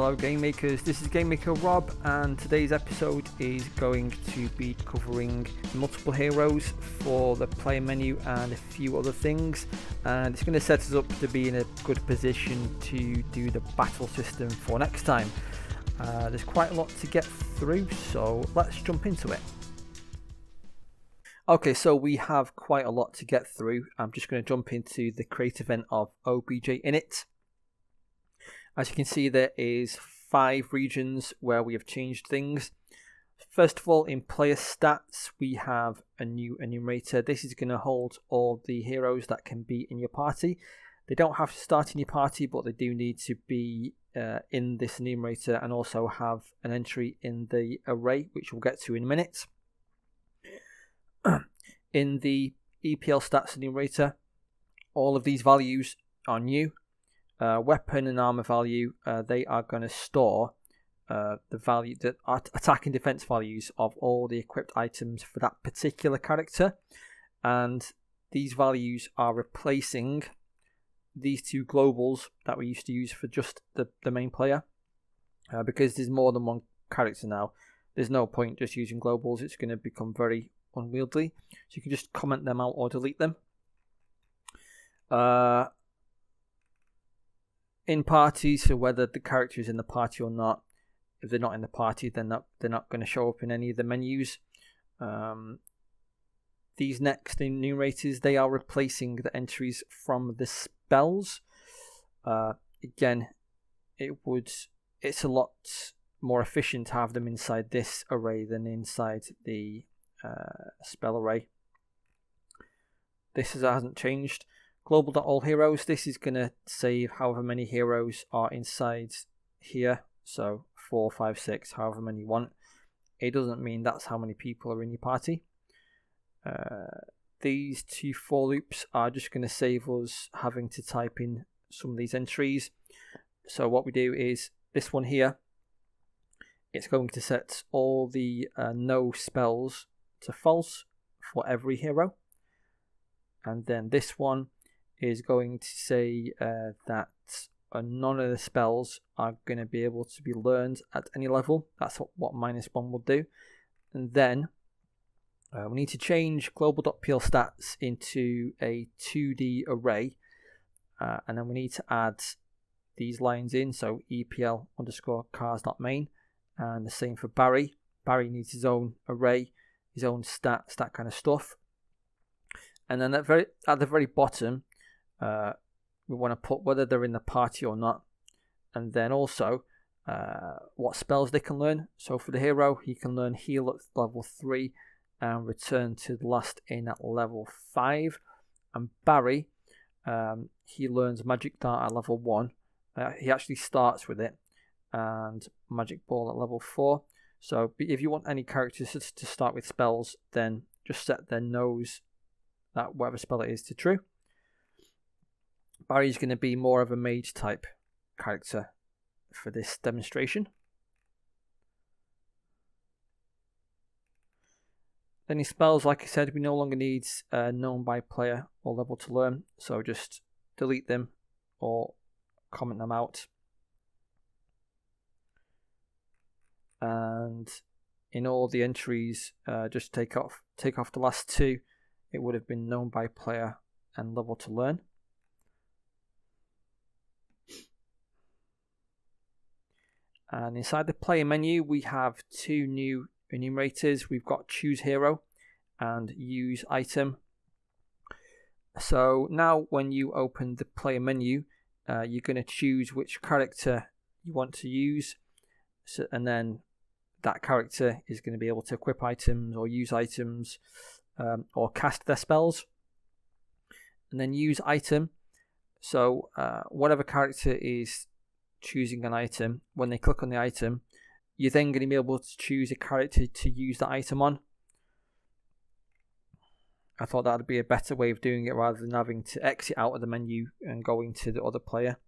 Hello Game Makers, this is GameMaker Rob, and today's episode is going to be covering multiple heroes for the player menu and a few other things, and it's going to set us up to be in a good position to do the battle system for next time. There's quite a lot to get through, so let's jump into it. Okay, so we have quite a lot to get through. I'm just going to jump into the create event of OBJ Init. As you can see, there is 5 regions where we have changed things. First of all, in player stats, we have a new enumerator. This is going to hold all the heroes that can be in your party. They don't have to start in your party, but they do need to be in this enumerator and also have an entry in the array, which we'll get to in a minute. In the EPL stats enumerator, all of these values are new. Weapon and armor value, they are going to store the value, the attack and defense values of all the equipped items for that particular character, and these values are replacing these 2 globals that we used to use for just the main player. Because there's more than one character now, there's no point just using globals. It's going to become very unwieldy, so you can just comment them out or delete them. In parties, so whether the character is in the party or not, if they're not in the party, then they're not going to show up in any of the menus. These next enumerators, they are replacing the entries from the spells. Again, it's a lot more efficient to have them inside this array than inside the spell array. This hasn't changed. Global.all heroes, this is going to save however many heroes are inside here. So 4, 5, 6, however many you want. It doesn't mean that's how many people are in your party. These 2 for loops are just going to save us having to type in some of these entries. So what we do is this one here, it's going to set all the no spells to false for every hero. And then this one is going to say that none of the spells are going to be able to be learned at any level. That's what -1 will do. And then we need to change global.pl stats into a 2D array. And then we need to add these lines in. So EPL underscore cars.main. And the same for Barry. Barry needs his own array, his own stats, that kind of stuff. And then at the very bottom, we want to put whether they're in the party or not, and then also what spells they can learn. So for the hero, he can learn heal at level 3 and return to the last in at level 5. And Barry, he learns magic dart at level 1. He actually starts with it, and magic ball at level 4. So if you want any characters to start with spells, then just set their nose, that whatever spell it is, to true. Barry's going to be more of a mage type character for this demonstration. Then his spells, like I said, we no longer need known by player or level to learn, so just delete them or comment them out. And in all the entries, just take off the last 2. It would have been known by player and level to learn. And inside the player menu, we have 2 new enumerators. We've got choose hero and use item. So now when you open the player menu, you're going to choose which character you want to use. And then that character is going to be able to equip items or use items or cast their spells. And then use item. So whatever character is choosing an item, when they click on the item, you're then going to be able to choose a character to use the item on. I thought that would be a better way of doing it rather than having to exit out of the menu and go into the other player.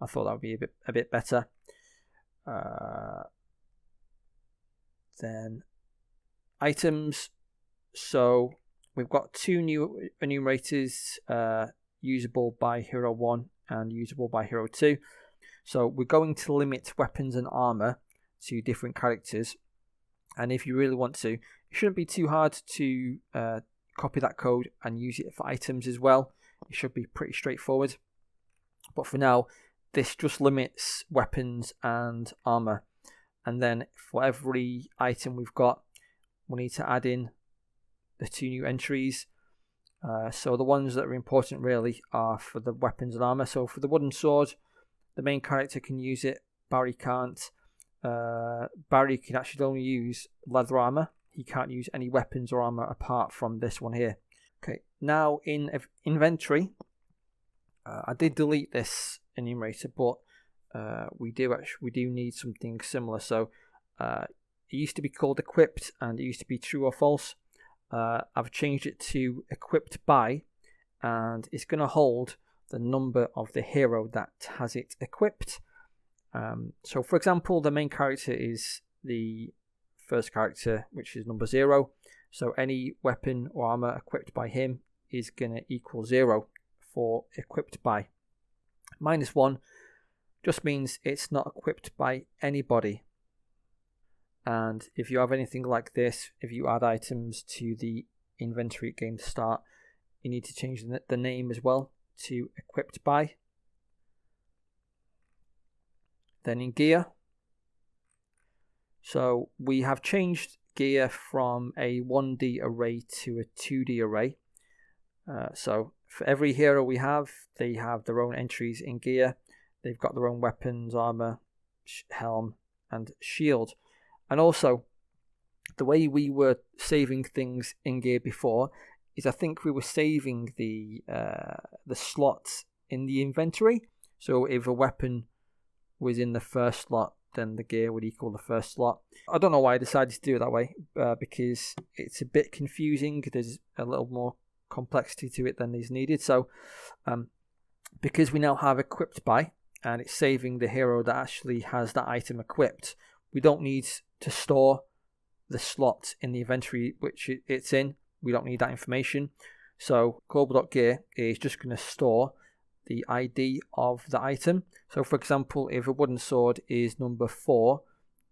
I thought that would be a bit better. Then items. So we've got 2 new enumerators, usable by hero 1 and usable by hero 2. So we're going to limit weapons and armor to different characters. And if you really want to, it shouldn't be too hard to copy that code and use it for items as well. It should be pretty straightforward. But for now, this just limits weapons and armor. And then for every item we've got, we need to add in the 2 new entries. So the ones that are important really are for the weapons and armor. So for the wooden sword, the main character can use it, Barry can't. Barry can actually only use leather armor. He can't use any weapons or armor apart from this one here. Okay, now in inventory, I did delete this enumerator, but we do need something similar. So it used to be called equipped, and it used to be true or false. I've changed it to equipped by, and it's going to hold the number of the hero that has it equipped. So for example, the main character is the first character, which is number 0. So any weapon or armor equipped by him is going to equal 0 for equipped by. -1 just means it's not equipped by anybody. And if you have anything like this, if you add items to the inventory at game start, you need to change the name as well to equipped by. Then in gear, so we have changed gear from a 1D array to a 2D array. So for every hero we have, they have their own entries in gear. They've got their own weapons, armor, helm, and shield. And also, the way we were saving things in gear before is I think we were saving the slots in the inventory. So if a weapon was in the first slot, then the gear would equal the first slot. I don't know why I decided to do it that way, because it's a bit confusing. There's a little more complexity to it than is needed. So because we now have equipped by, and it's saving the hero that actually has that item equipped, we don't need to store the slot in the inventory which it's in. We don't need that information. So global.gear is just going to store the ID of the item. So for example, if a wooden sword is number 4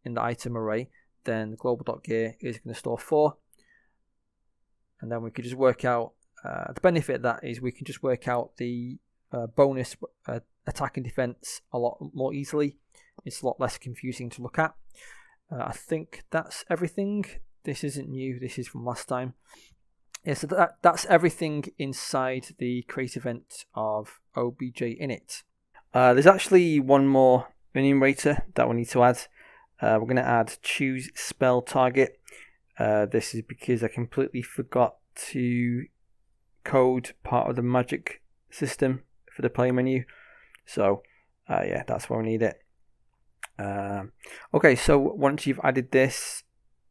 in the item array, then global.gear is going to store 4. And then we could just work out, the benefit of that is we can just work out the bonus attack and defense a lot more easily. It's a lot less confusing to look at. I think that's everything. This isn't new, this is from last time. Yeah, so that's everything inside the create event of obj init. There's actually one more enumerator that we need to add. We're going to add choose spell target. This is because I completely forgot to code part of the magic system for the play menu. So yeah, that's where we need it. Okay, so once you've added this,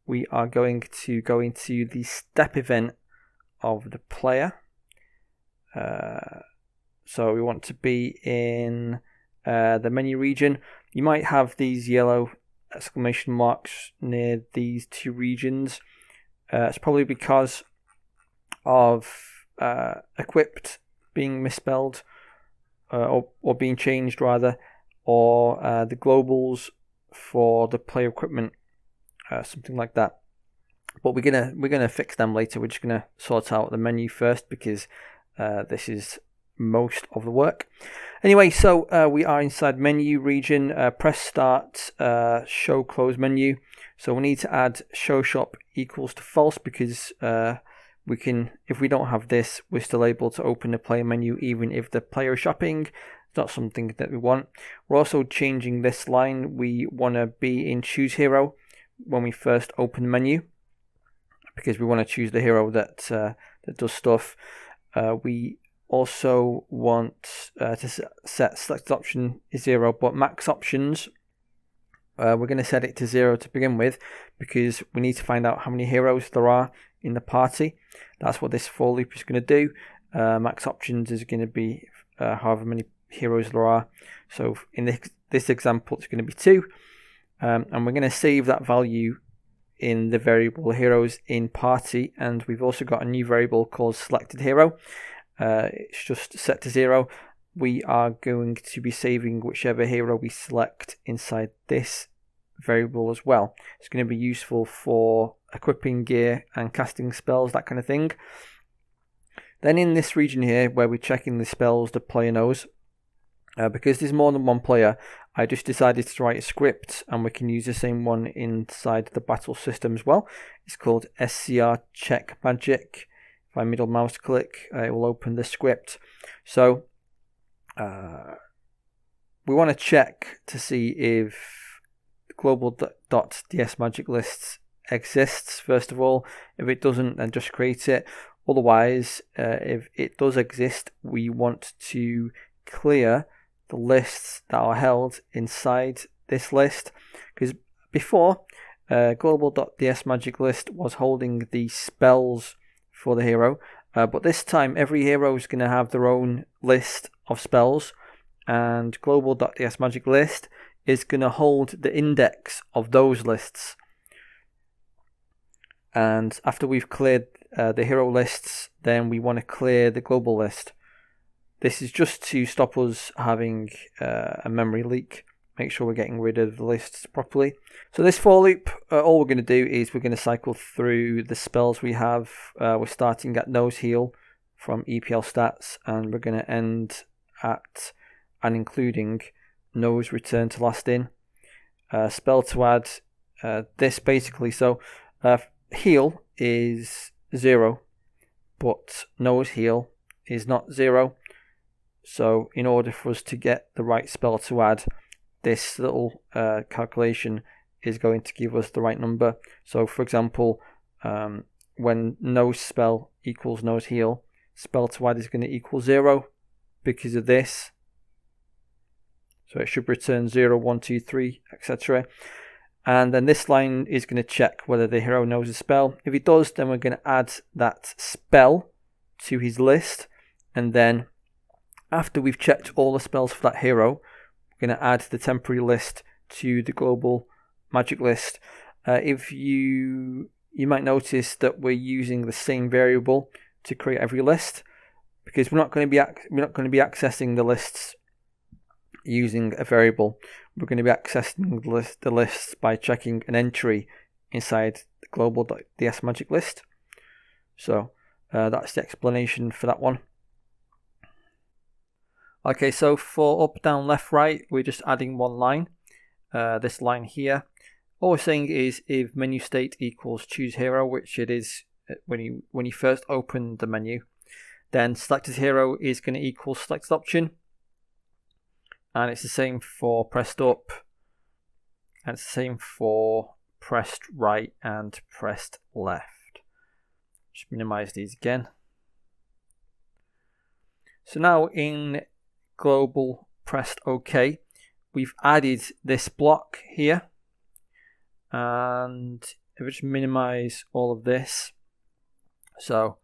we are going to go into the step event of the player. So we want to be in the menu region. You might have these yellow exclamation marks near these 2 regions. It's probably because of equipped being misspelled, or being changed rather, or the globals for the player equipment, something like that. But we're gonna fix them later. We're just gonna sort out the menu first because this is most of the work. Anyway, so we are inside menu region. Press start, show close menu. So we need to add show shop equals to false because we can, if we don't have this, we're still able to open the player menu even if the player is shopping. It's not something that we want. We're also changing this line. We want to be in choose hero when we first open the menu, because we want to choose the hero that does stuff. We also want to set select option is 0, but max options, we're going to set it to 0 to begin with, because we need to find out how many heroes there are in the party. That's what this for loop is going to do. Max options is going to be however many heroes there are. So in this example, it's going to be 2. And we're going to save that value in the variable heroes in party, and we've also got a new variable called selected hero. It's just set to 0, we are going to be saving whichever hero we select inside this variable as well. It's going to be useful for equipping gear and casting spells, that kind of thing. Then in this region here where we're checking the spells the player knows, because there's more than one player, I just decided to write a script, and we can use the same one inside the battle system as well. It's called SCR check magic. If I middle mouse click, it will open the script. So we want to check to see if global.ds magic lists exists first of all. If it doesn't, then just create it. Otherwise, if it does exist, we want to clear the lists that are held inside this list, because before global.ds magic list was holding the spells for the hero, but this time every hero is going to have their own list of spells, and global.ds magic list is going to hold the index of those lists. And after we've cleared the hero lists, then we want to clear the global list. This is just to stop us having a memory leak. Make sure we're getting rid of the lists properly. So this for loop, all we're going to do is we're going to cycle through the spells we have. We're starting at nose heal from EPL stats, and we're going to end at and including nose return to last in. Spell to add this basically. So heal is 0, but nose heal is not 0. So in order for us to get the right spell to add, this little calculation is going to give us the right number. So for example, when nose spell equals nose heal, spell to add is going to equal 0 because of this. So it should return 0, 1, 2, 3, etc. And then this line is going to check whether the hero knows a spell. If he does, then we're going to add that spell to his list, and then after we've checked all the spells for that hero, we're going to add the temporary list to the global magic list. If you might notice that we're using the same variable to create every list, because we're not going to be accessing the lists using a variable. We're going to be accessing the lists by checking an entry inside the global.ds magic list. So that's the explanation for that one. Okay, so for up, down, left, right, we're just adding one line. This line here. All we're saying is if menu state equals choose hero, which it is when you first open the menu, then selected hero is going to equal selected option. And it's the same for pressed up, and it's the same for pressed right and pressed left. Just minimize these again. So now in global pressed OK, we've added this block here, and if we just minimize all of this, so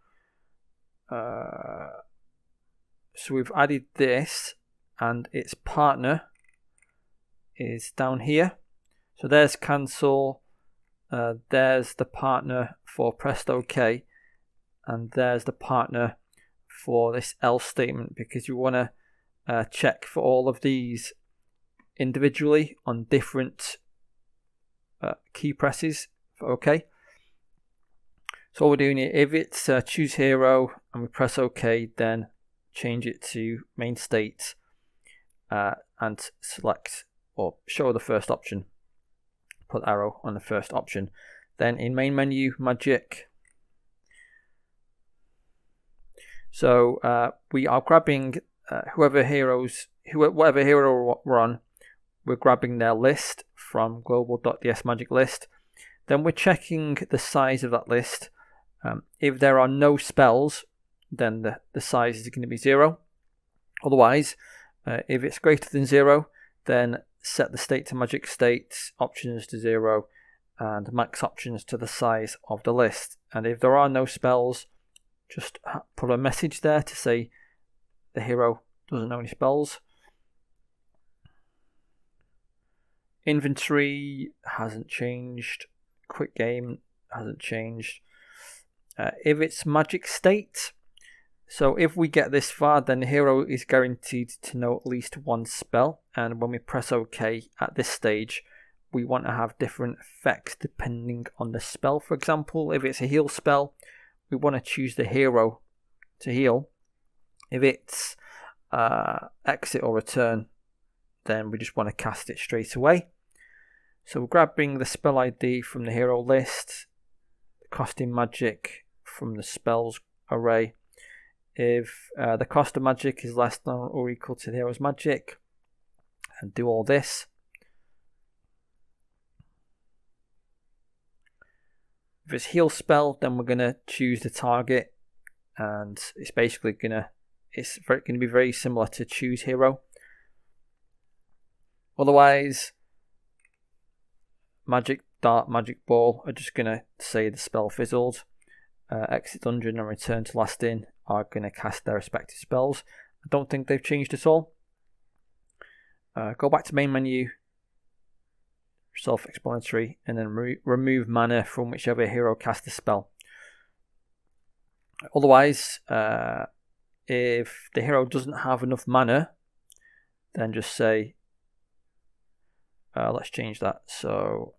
we've added this, and its partner is down here. So there's cancel, there's the partner for pressed OK, and there's the partner for this else statement, because you want to check for all of these individually on different key presses for OK. So what we're doing here, if it's choose hero and we press OK, then change it to main state and select or show the first option. Put arrow on the first option. Then in main menu magic, so we are grabbing whatever hero we're on, we're grabbing their list from global.ds magic list. Then we're checking the size of that list. If there are no spells, then the size is going to be 0. Otherwise, if it's greater than 0, then set the state to magic state, options to 0, and max options to the size of the list. And if there are no spells, just put a message there to say the hero doesn't know any spells. Inventory hasn't changed. Quick game hasn't changed. If it's magic state, So if we get this far, then the hero is guaranteed to know at least one spell, and when we press OK at this stage, we want to have different effects depending on the spell. For example, if it's a heal spell, we want to choose the hero to heal. If it's exit or return, then we just want to cast it straight away. So we're grabbing the spell ID from the hero list, costing magic from the spells array. If the cost of magic is less than or equal to the hero's magic, and do all this. If it's heal spell, then we're going to choose the target, and it's basically going to be very similar to choose hero. Otherwise, magic dart, magic ball are just going to say the spell fizzled. Exit dungeon and return to last in are going to cast their respective spells. I don't think they've changed at all. Go back to main menu, self-explanatory, and then remove mana from whichever hero cast the spell. Otherwise, if the hero doesn't have enough mana, then just say, let's change that. So,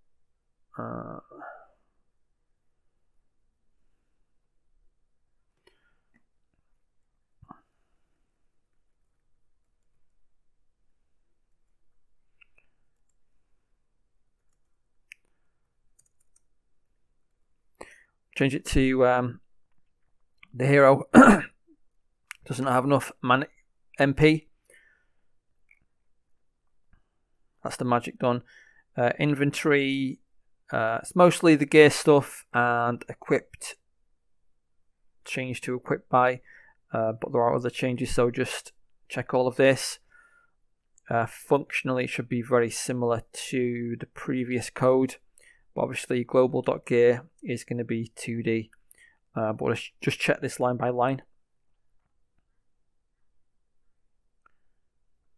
change it to the hero doesn't have enough mana MP. That's the magic done. Inventory, it's mostly the gear stuff, and equipped change to equipped by, but there are other changes, so just check all of this. Functionally, it should be very similar to the previous code, but obviously global.gear is going to be 2D, but let's just check this line by line.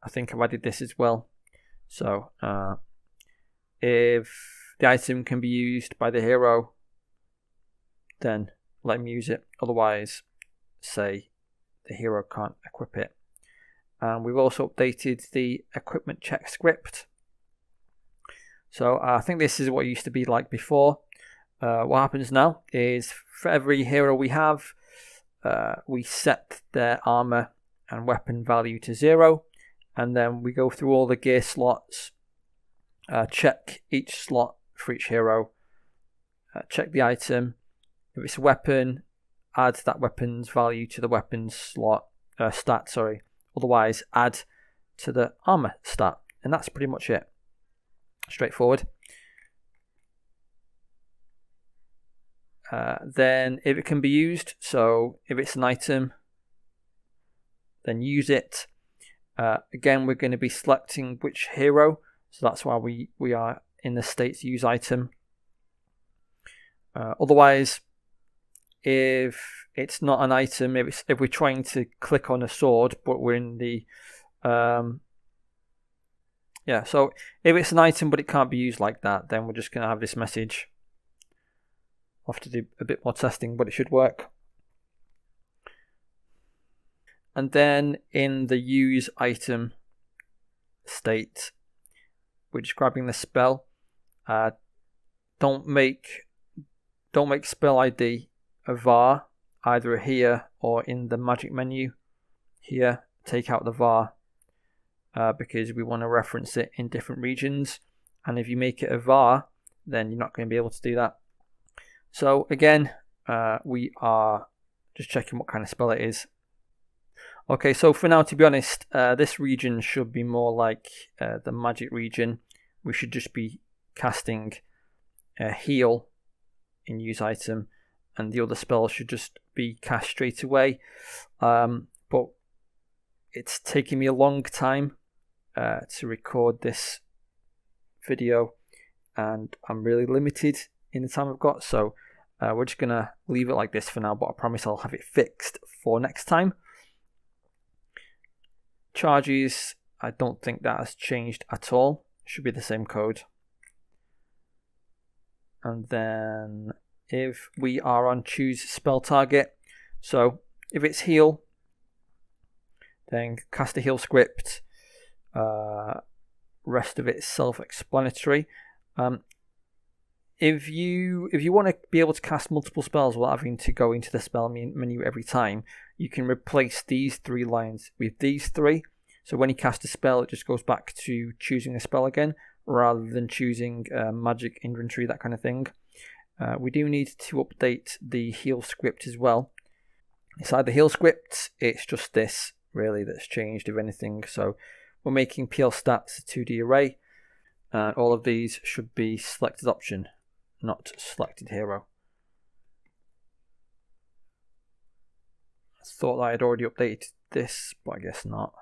I think I've added this as well. So if the item can be used by the hero, then let him use it. Otherwise, say the hero can't equip it. And we've also updated the equipment check script. So I think this is what it used to be like before. What happens now is for every hero we have, we set their armor and weapon value to 0. And then we go through all the gear slots, check each slot for each hero, check the item. If it's a weapon, add that weapon's value to the weapons slot stat. Otherwise, add to the armor stat, and that's pretty much it. Straightforward. Then, if it can be used, so if it's an item, then use it. Again, we're going to be selecting which hero, so that's why we are in the state to use item. Otherwise, if it's not an item, if we're trying to click on a sword, but we're in the so if it's an item but it can't be used like that, then we're just going to have this message. I'll have to do a bit more testing, but it should work. And then in the use item state, we're just grabbing the spell. Don't make spell ID a var, either here or in the magic menu. Here, take out the var because we want to reference it in different regions. And if you make it a var, then you're not going to be able to do that. So again, we are just checking what kind of spell it is. Okay, so for now, to be honest, this region should be more like the magic region. We should just be casting heal in use item, and the other spell should just be cast straight away. But it's taking me a long time to record this video, and I'm really limited in the time I've got, so we're just gonna leave it like this for now, but I promise I'll have it fixed for next time. Charges, I don't think that has changed at all. Should be the same code. And then if we are on choose spell target, so if it's heal, then cast a heal script. Rest of it's self-explanatory. If you want to be able to cast multiple spells without having to go into the spell menu every time, you can replace these 3 lines with these 3. So when you cast a spell, it just goes back to choosing a spell again, rather than choosing magic inventory, that kind of thing. We do need to update the heal script as well. Inside the heal script, it's just this really that's changed, if anything. So we're making PL stats a 2D array. All of these should be selected option, not selected hero. I thought that I'd already updated this, but I guess not.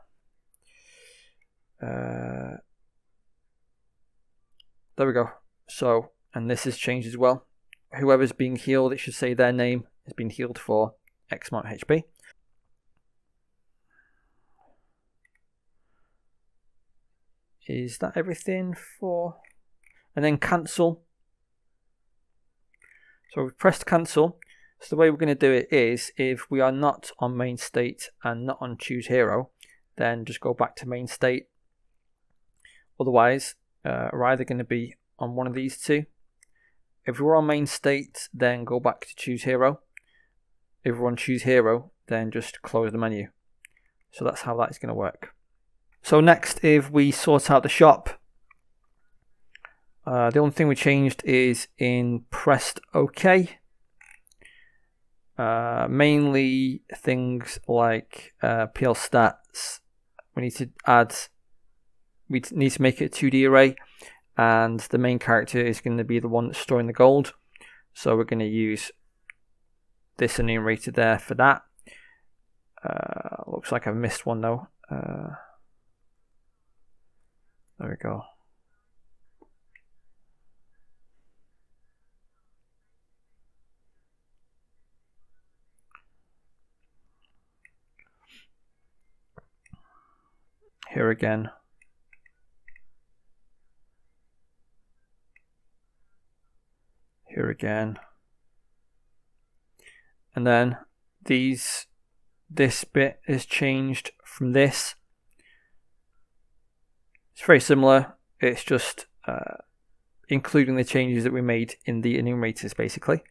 There we go. So, and this has changed as well. Whoever's being healed, it should say their name has been healed for X amount of HP. Is that everything for? And then cancel. So we've pressed cancel. So the way we're going to do it is, if we are not on main state and not on choose hero, then just go back to main state. Otherwise, we're either going to be on one of these 2. If we're on main state, then go back to choose hero. If we're on choose hero, then just close the menu. So that's how that is going to work. So next, if we sort out the shop, the only thing we changed is in pressed OK. Mainly things like PL stats. We need to make it a 2D array, and the main character is going to be the one that's storing the gold. So we're going to use this enumerator there for that. Looks like I've missed one though. There we go. Here again. Here again. And then this bit is changed from this. It's very similar. It's just including the changes that we made in the enumerators, basically.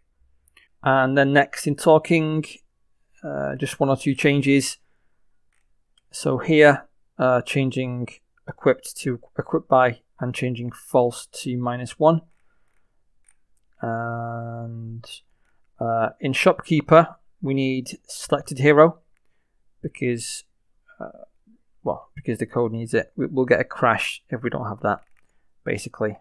And then next, in talking, just 1 or 2 changes. So here, changing equipped to equipped by, and changing false to -1. And in shopkeeper, we need selected hero because the code needs it. We'll get a crash if we don't have that, basically.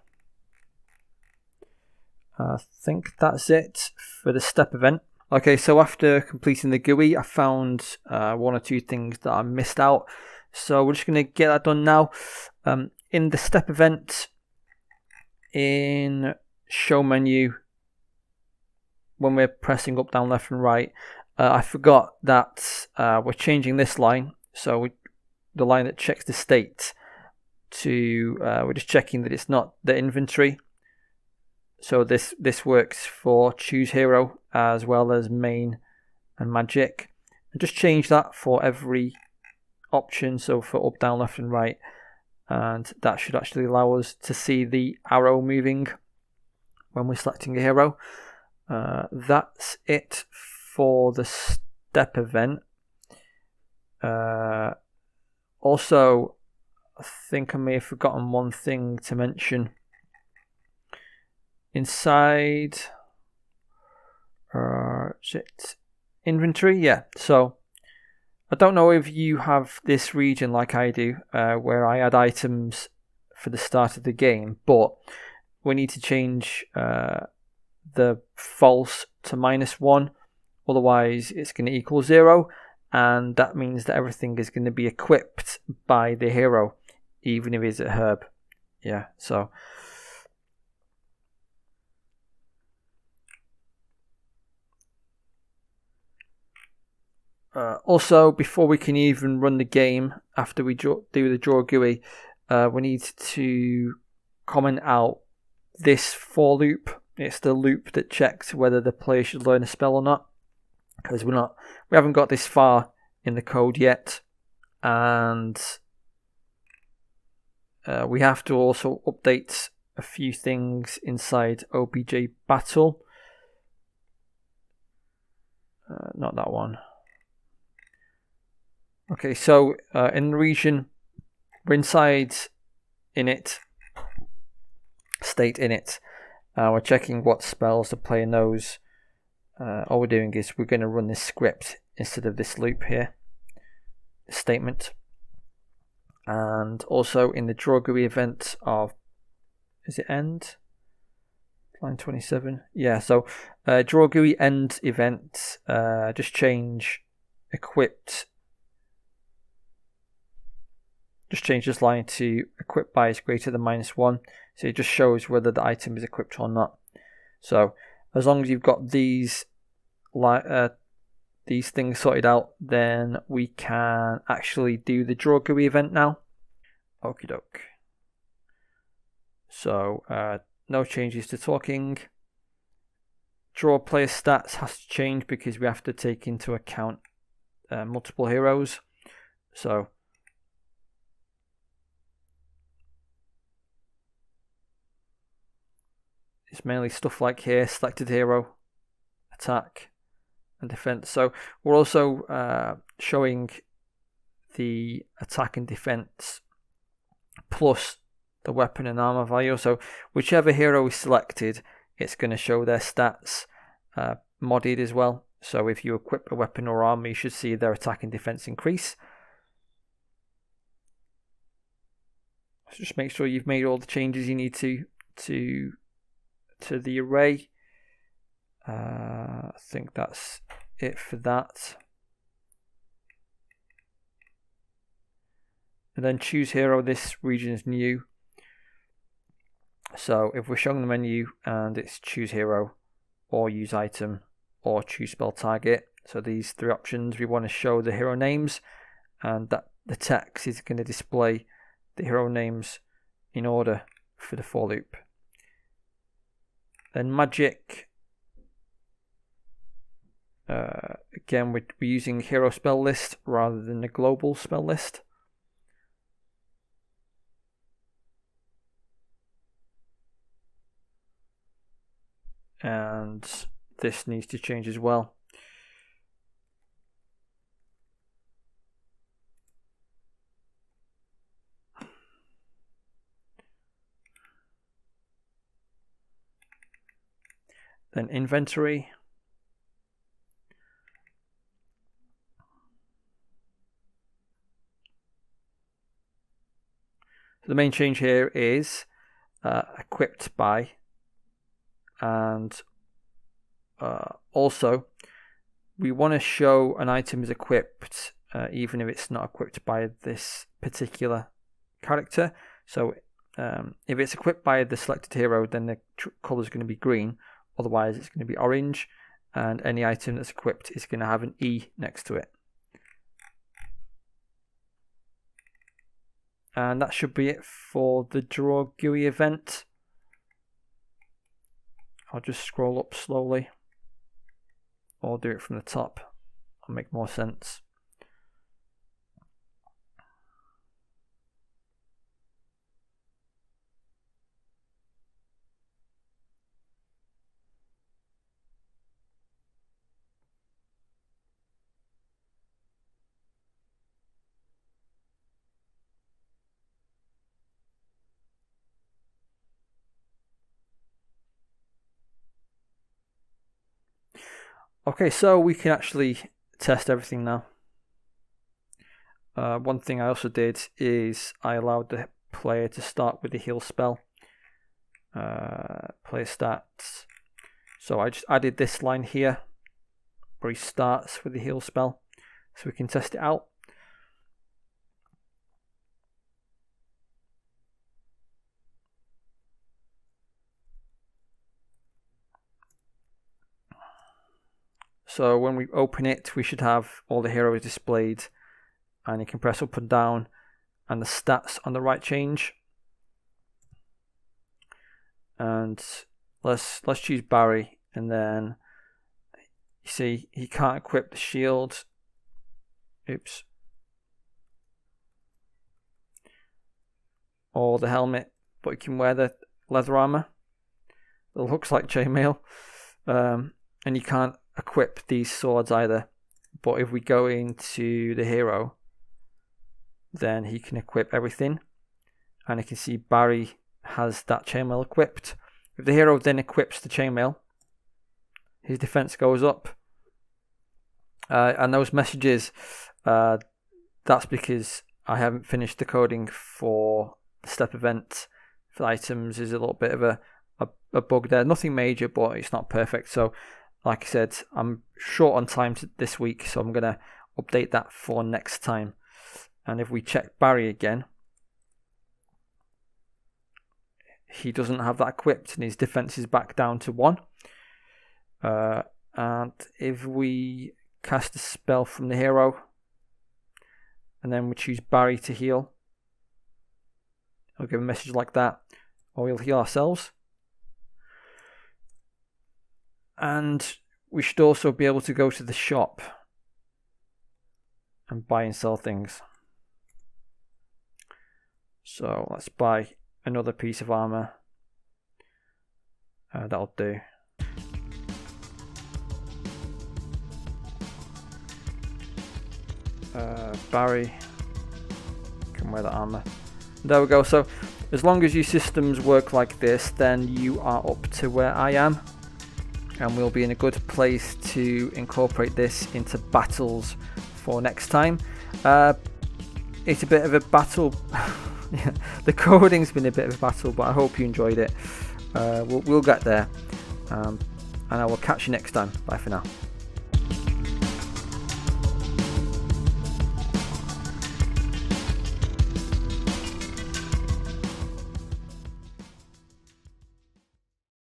I think that's it for the step event. Okay, so after completing the GUI, I found 1 or 2 things that I missed out. So we're just going to get that done now. In the step event, in show menu, when we're pressing up, down, left and right, I forgot that we're changing this line. So the line that checks the state to, we're just checking that it's not the inventory. So this works for choose hero as well as main and magic. And just change that for every option, so for up, down, left and right. And that should actually allow us to see the arrow moving when we're selecting a hero. That's it for the step event. Also, I think I may have forgotten one thing to mention. Inside inventory, yeah. So I don't know if you have this region like I do, where I add items for the start of the game, but we need to change the false to -1, otherwise it's going to equal 0, and that means that everything is going to be equipped by the hero, even if it's a herb. Yeah, so also, before we can even run the game, after we do the draw GUI, we need to comment out this for loop. It's the loop that checks whether the player should learn a spell or not. because we haven't got this far in the code yet, and we have to also update a few things inside OBJ battle. Not that one. Okay, so in the region, we're inside init, state init. We're checking what spells the player knows. All we're doing is we're going to run this script instead of this loop here, statement. And also in the draw GUI event of, is it end? Line 27. Yeah, so draw GUI end event, just change equipped. Just change this line to equipped by is greater than -1. So it just shows whether the item is equipped or not. So as long as you've got these things sorted out, then we can actually do the draw GUI event now. Okie doke. So no changes to talking. Draw player stats has to change because we have to take into account multiple heroes. So it's mainly stuff like here, selected hero, attack, and defense. So we're also showing the attack and defense plus the weapon and armor value. So whichever hero is selected, it's going to show their stats modded as well. So if you equip a weapon or armor, you should see their attack and defense increase. So just make sure you've made all the changes you need to the array. I think that's it for that. And then choose hero. This region is new. So if we're showing the menu and it's choose hero or use item or choose spell target, so these three options, we want to show the hero names, and that the text is going to display the hero names in order for the for loop. Then magic, again we're using hero spell list rather than the global spell list. And this needs to change as well. Then inventory. So the main change here is equipped by, and also we want to show an item is equipped even if it's not equipped by this particular character. So if it's equipped by the selected hero, then the color is going to be green. Otherwise, it's going to be orange, and any item that's equipped is going to have an E next to it. And that should be it for the draw GUI event. I'll just scroll up slowly, or do it from the top. It'll make more sense. Okay, so we can actually test everything now. One thing I also did is I allowed the player to start with the heal spell. Player stats. So I just added this line here where he starts with the heal spell, so we can test it out. So when we open it, we should have all the heroes displayed, and you can press up and down and the stats on the right change. And let's choose Barry, and then You see, he can't equip the shield. Oops. Or the helmet, but he can wear the leather armor. It looks like chainmail. And you can't equip these swords either. But if we go into the hero, then he can equip everything. And you can see Barry has that chainmail equipped. If the hero then equips the chainmail, his defense goes up. And those messages, that's because I haven't finished the coding for the step event for items. Is a little bit of a bug there. Nothing major, but it's not perfect. So, like I said, I'm short on time this week, so I'm going to update that for next time. And if we check Barry again, he doesn't have that equipped, and his defense is back down to 1. And if we cast a spell from the hero, and then we choose Barry to heal, I'll give a message like that, or we'll heal ourselves. And we should also be able to go to the shop and buy and sell things. So let's buy another piece of armor. That'll do. Barry can wear the armor. There we go. So as long as your systems work like this, then you are up to where I am, and we'll be in a good place to incorporate this into battles for next time. It's a bit of a battle. Yeah, the coding's been a bit of a battle, but I hope you enjoyed it. We'll get there, and I will catch you next time. Bye for now.